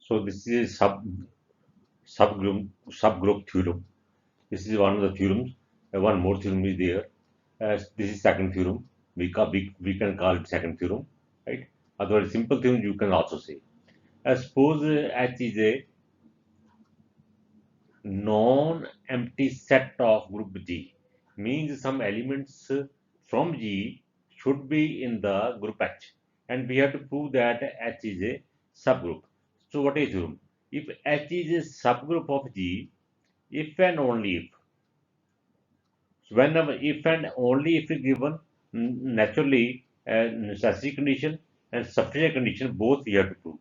So this is subgroup theorem. This is one of the theorems. One more theorem is there. This is second theorem. We can call it second theorem, right? Otherwise, simple theorem you can also say. Suppose H is a non-empty set of group G, means some elements from G should be in the group H, and we have to prove that H is a subgroup. So what is theorem? If H is a subgroup of G, if and only if, so whenever if and only if is given, naturally necessary condition and sufficient condition both we have to prove.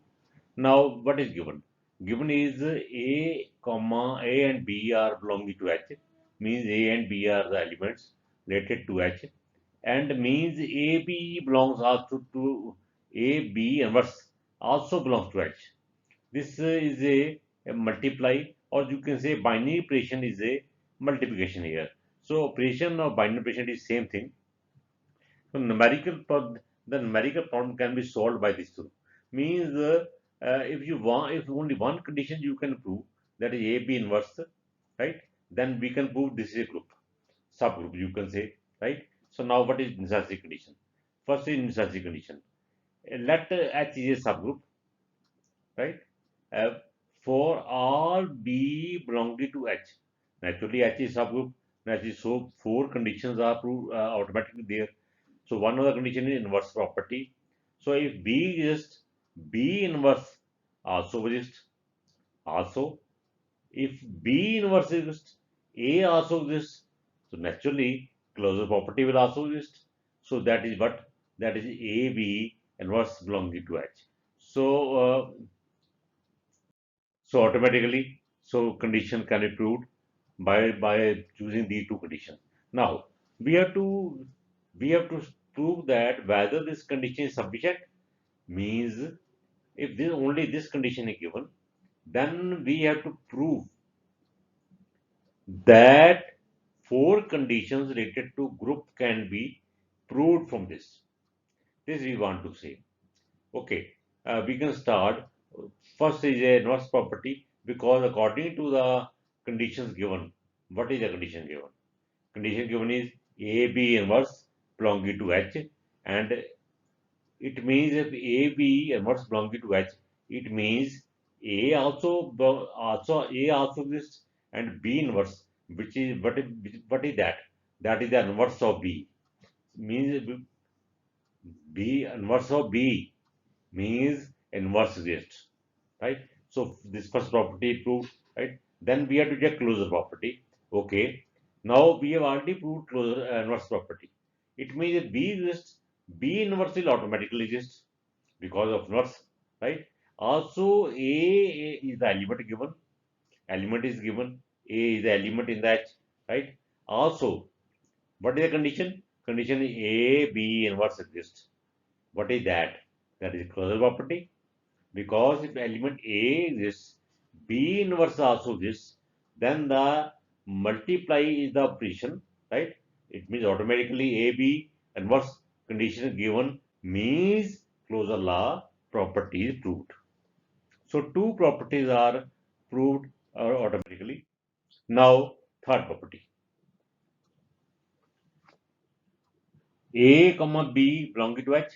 Now, what is given? Given is A, comma A and B are belonging to H, means A and B are the elements related to H, and means AB belongs also to A, B inverse also belongs to H. This is a multiply, or you can say binary operation is a multiplication here. So operation of binary operation is same thing. So the numerical problem can be solved by this tool. Means if you want, if only one condition you can prove, that is A B inverse, right? Then we can prove this is a group, subgroup you can say, right? So now what is necessary condition? First is necessary condition. Let H is a subgroup, right? Uh, for all B belonging to H. Naturally, H is subgroup. Naturally, so four conditions are proved automatically there. So one of the condition is inverse property. So if B exists, B inverse also exists. Also, if B inverse exists, A also exists. So naturally, closure property will also exist. So that is what? That is AB inverse belonging to H. So so automatically, so condition can be proved by choosing these two conditions. Now we have to we have to prove that whether this condition is sufficient, means if this only this condition is given, then we have to prove that four conditions related to group can be proved from this. This we want to say. Okay, we can start. First is a Nernst property, because according to the conditions given, what is the condition given? Condition given is AB inverse belonging to H, and it means if AB inverse belonging to H, it means also A also exists, and B inverse, which is what is that? That is the inverse of B. Means B inverse of B means inverse exists, right? So this first property proved, right? Then we have to check closure property. Okay. Now we have already proved closure inverse property. It means if B exists, B inverse will automatically exist because of inverse, right? Also, A is the element given. Element is given. A is the element in that, right? Also, what is the condition? Condition is A, B inverse exists. What is that? That is closure property. Because if element A exists, B inverse also exists, then the multiply is the operation, right? It means automatically AB inverse condition given means closure law property is proved. So two properties are proved automatically. Now third property, A comma B belonging to H.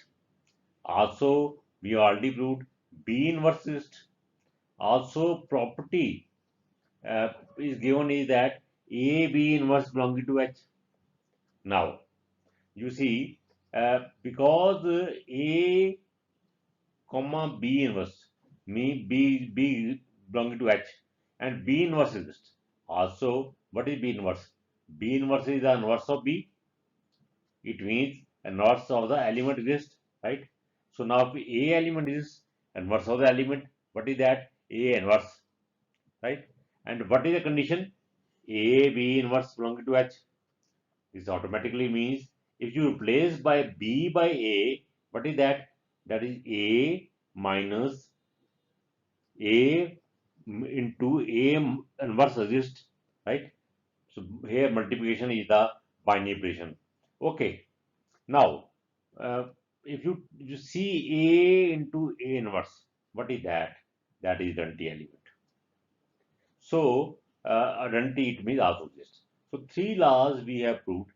Also we already proved B inverse exists. Also property is given is that A B inverse belonging to H. Now you see, because A comma B inverse me B belonging to H, and B inverse exists. Also, what is B inverse? B inverse is the inverse of B. It means inverse of the element exists, right? So now if A element is inverse of the element, what is that? A inverse, right? And what is the condition? A B inverse belonging to H. This automatically means if you replace by B by A, what is that? That is A minus A into A inverse exists, right? So here multiplication is the binary operation. Okay. Now, if you see A into A inverse, what is that? that is identity element. So, identity it means also exists. So, three laws we have proved,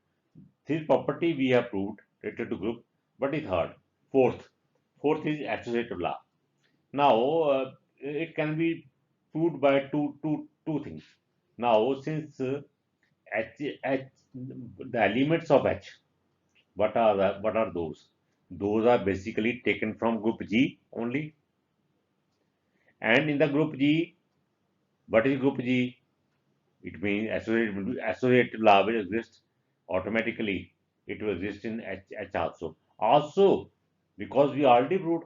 three property we have proved related to group. What is third? Fourth. Fourth is associative law. Now, it can be proved by two things. Now, since H, the elements of H, what are those? Those are basically taken from group G only. And in the group G, what is group G? It means associative law will exist automatically. It will exist in H also. Also, because we already proved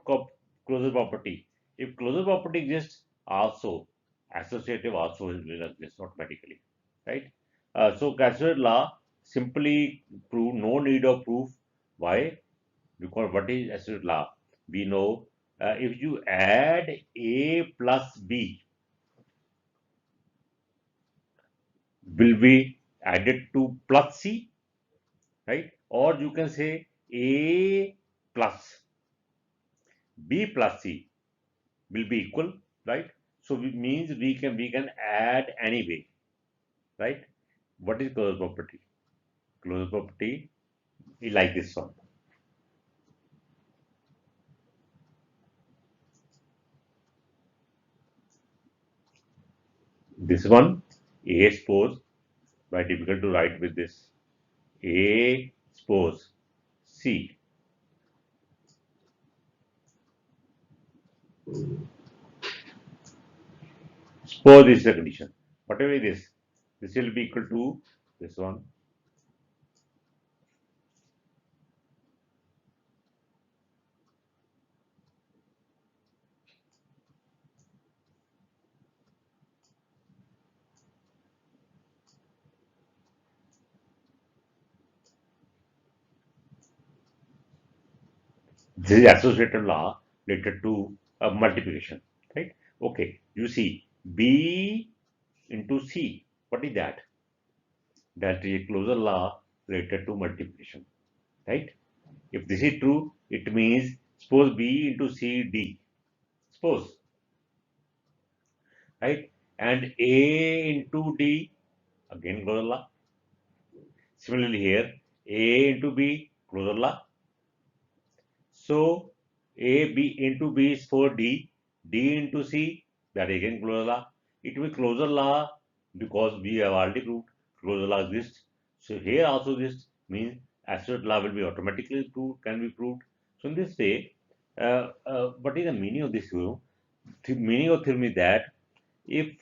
closure property. If closure property exists, also associative also will exist automatically, right? So associative law simply prove no need of proof. Why? Because what is associative law? We know if you add A plus B will be added to plus C, right? Or you can say A plus B plus C will be equal, right? So it means we can add anyway, right? What is closure property? Closure property is like this one. This one, A suppose, very difficult to write with this. A suppose C. Suppose this is the condition. Whatever it is, this will be equal to this one. This is associative law related to multiplication, right? Okay, you see B into C. What is that? That is a closure law related to multiplication, right? If this is true, it means suppose B into C D. Suppose, right? And A into D, again closure law. Similarly here, A into B, closure law. So A B into B is for D, D into C, that again closure law. It will closure law because we have already proved closure law exists. So here also this means absolute law will be automatically proved, can be proved. So in this way, what is the meaning of this theorem? The meaning of theorem is that if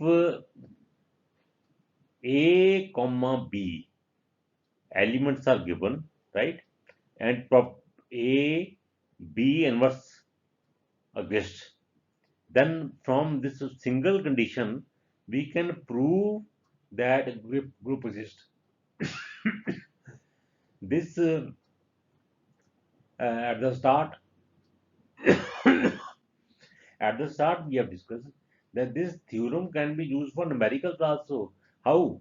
A comma B elements are given, right, and A B inverse exists, then from this single condition we can prove that group exists. This at the start at the start we have discussed that this theorem can be used for numericals also. How?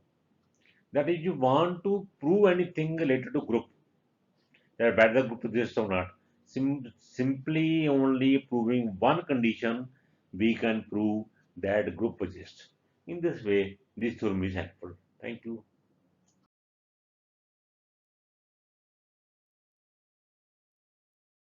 That is, you want to prove anything related to group, that whether the group exists or not. Simply only proving one condition, we can prove that group exists. In this way, this theorem is helpful. Thank you.